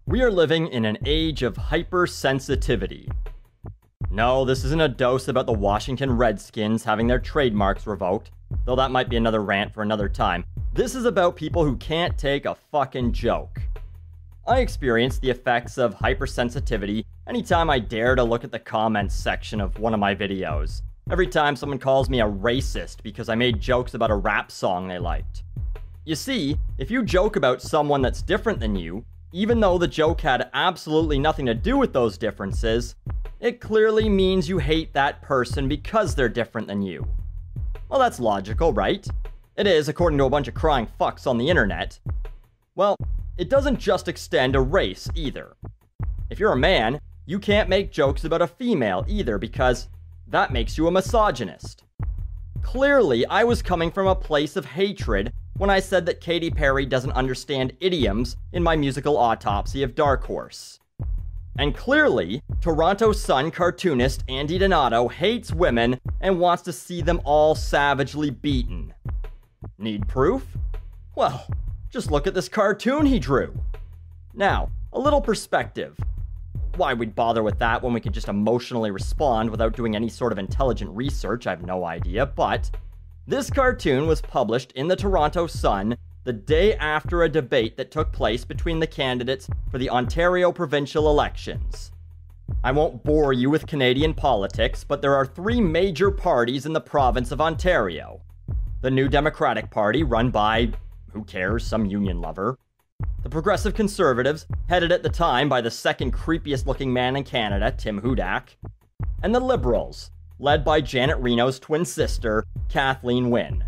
We are living in an age of hypersensitivity. No, this isn't a dose about the Washington Redskins having their trademarks revoked, though that might be another rant for another time. This is about people who can't take a fucking joke. I experience the effects of hypersensitivity anytime I dare to look at the comments section of one of my videos. Every time someone calls me a racist because I made jokes about a rap song they liked. You see, if you joke about someone that's different than you, even though the joke had absolutely nothing to do with those differences, it clearly means you hate that person because they're different than you. Well, that's logical, right? It is, according to a bunch of crying fucks on the internet. Well, it doesn't just extend to race either. If you're a man, you can't make jokes about a female either because that makes you a misogynist. Clearly, I was coming from a place of hatred when I said that Katy Perry doesn't understand idioms in my musical autopsy of Dark Horse. And clearly, Toronto Sun cartoonist Andy Donato hates women and wants to see them all savagely beaten. Need proof? Well, just look at this cartoon he drew. Now, a little perspective. Why we'd bother with that when we could just emotionally respond without doing any sort of intelligent research, I have no idea, but this cartoon was published in the Toronto Sun the day after a debate that took place between the candidates for the Ontario provincial elections. I won't bore you with Canadian politics, but there are three major parties in the province of Ontario. The New Democratic Party, run by, who cares, some union lover. The Progressive Conservatives, headed at the time by the second creepiest looking man in Canada, Tim Hudak. And the Liberals, led by Janet Reno's twin sister, Kathleen Wynne.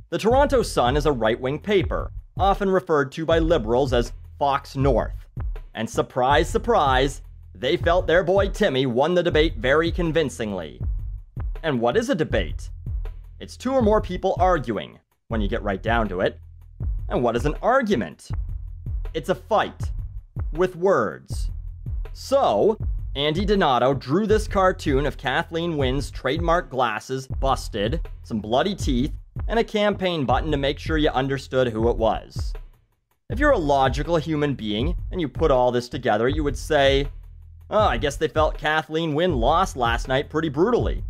The Toronto Sun is a right-wing paper, often referred to by Liberals as Fox North. And surprise, surprise, they felt their boy Timmy won the debate very convincingly. And what is a debate? It's two or more people arguing, when you get right down to it. And what is an argument? It's a fight. With words. So, Andy Donato drew this cartoon of Kathleen Wynne's trademark glasses busted, some bloody teeth, and a campaign button to make sure you understood who it was. If you're a logical human being, and you put all this together, you would say, oh, I guess they felt Kathleen Wynne lost last night pretty brutally.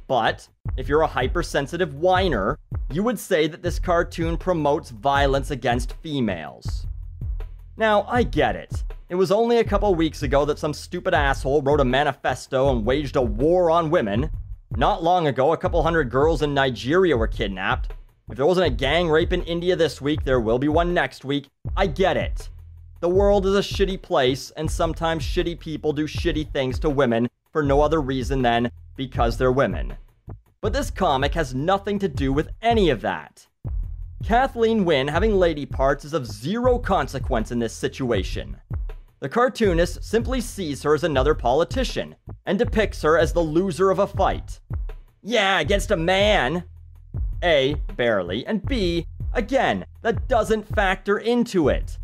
But, if you're a hypersensitive whiner, you would say that this cartoon promotes violence against females. Now, I get it. It was only a couple weeks ago that some stupid asshole wrote a manifesto and waged a war on women. Not long ago, a couple hundred girls in Nigeria were kidnapped. If there wasn't a gang rape in India this week, there will be one next week. I get it. The world is a shitty place, and sometimes shitty people do shitty things to women for no other reason than because they're women. But this comic has nothing to do with any of that. Kathleen Wynne having lady parts is of zero consequence in this situation. The cartoonist simply sees her as another politician, and depicts her as the loser of a fight. Yeah, against a man. A, barely, and B, again, that doesn't factor into it.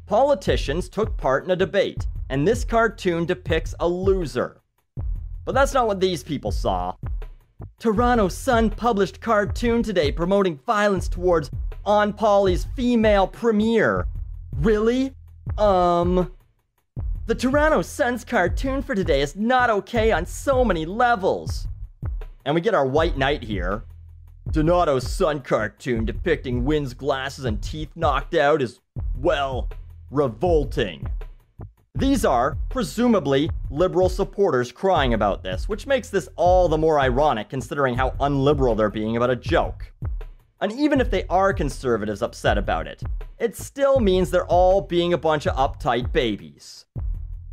Politicians took part in a debate, and this cartoon depicts a loser. But that's not what these people saw. Toronto Sun published cartoon today promoting violence towards Aunt Polly's female premier. Really? The Toronto Sun's cartoon for today is not okay on so many levels. And we get our white knight here. Donato's Sun cartoon depicting Wynne's glasses and teeth knocked out is, well, revolting. These are, presumably, liberal supporters crying about this, which makes this all the more ironic considering how unliberal they're being about a joke. And even if they are conservatives upset about it, it still means they're all being a bunch of uptight babies.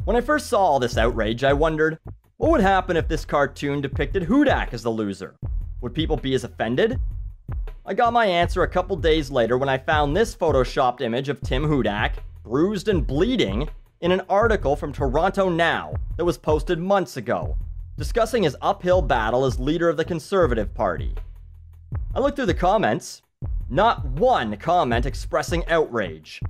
When I first saw all this outrage, I wondered, what would happen if this cartoon depicted Hudak as the loser? Would people be as offended? I got my answer a couple days later when I found this photoshopped image of Tim Hudak, bruised and bleeding, in an article from Toronto Now that was posted months ago, discussing his uphill battle as leader of the Conservative Party. I looked through the comments. Not one comment expressing outrage.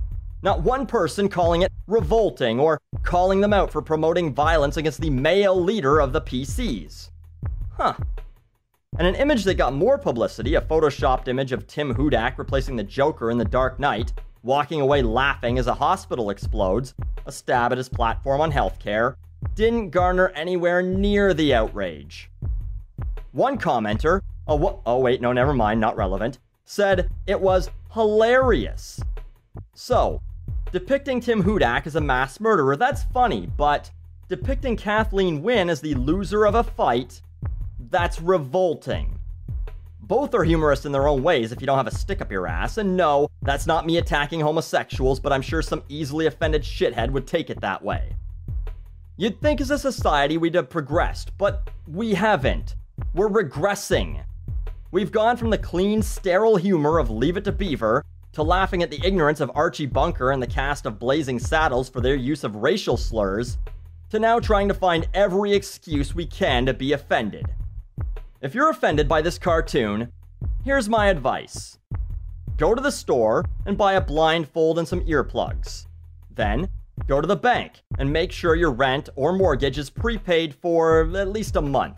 Not one person calling it revolting or calling them out for promoting violence against the male leader of the PCs. Huh. And an image that got more publicity, a photoshopped image of Tim Hudak replacing the Joker in The Dark Knight, walking away laughing as a hospital explodes, a stab at his platform on healthcare, didn't garner anywhere near the outrage. One commenter, oh wait, no, never mind, not relevant, said it was hilarious. So, depicting Tim Hudak as a mass murderer, that's funny, but depicting Kathleen Wynne as the loser of a fight, that's revolting. Both are humorous in their own ways if you don't have a stick up your ass, and no, that's not me attacking homosexuals, but I'm sure some easily offended shithead would take it that way. You'd think as a society we'd have progressed, but we haven't. We're regressing. We've gone from the clean, sterile humor of Leave It to Beaver to laughing at the ignorance of Archie Bunker and the cast of Blazing Saddles for their use of racial slurs, to now trying to find every excuse we can to be offended. If you're offended by this cartoon, here's my advice. Go to the store and buy a blindfold and some earplugs. Then, go to the bank and make sure your rent or mortgage is prepaid for at least a month.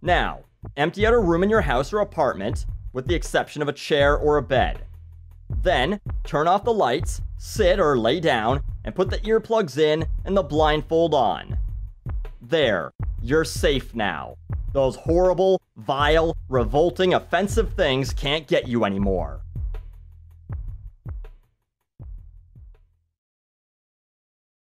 Now, empty out a room in your house or apartment, with the exception of a chair or a bed. Then, turn off the lights, sit or lay down, and put the earplugs in and the blindfold on. There, you're safe now. Those horrible, vile, revolting, offensive things can't get you anymore.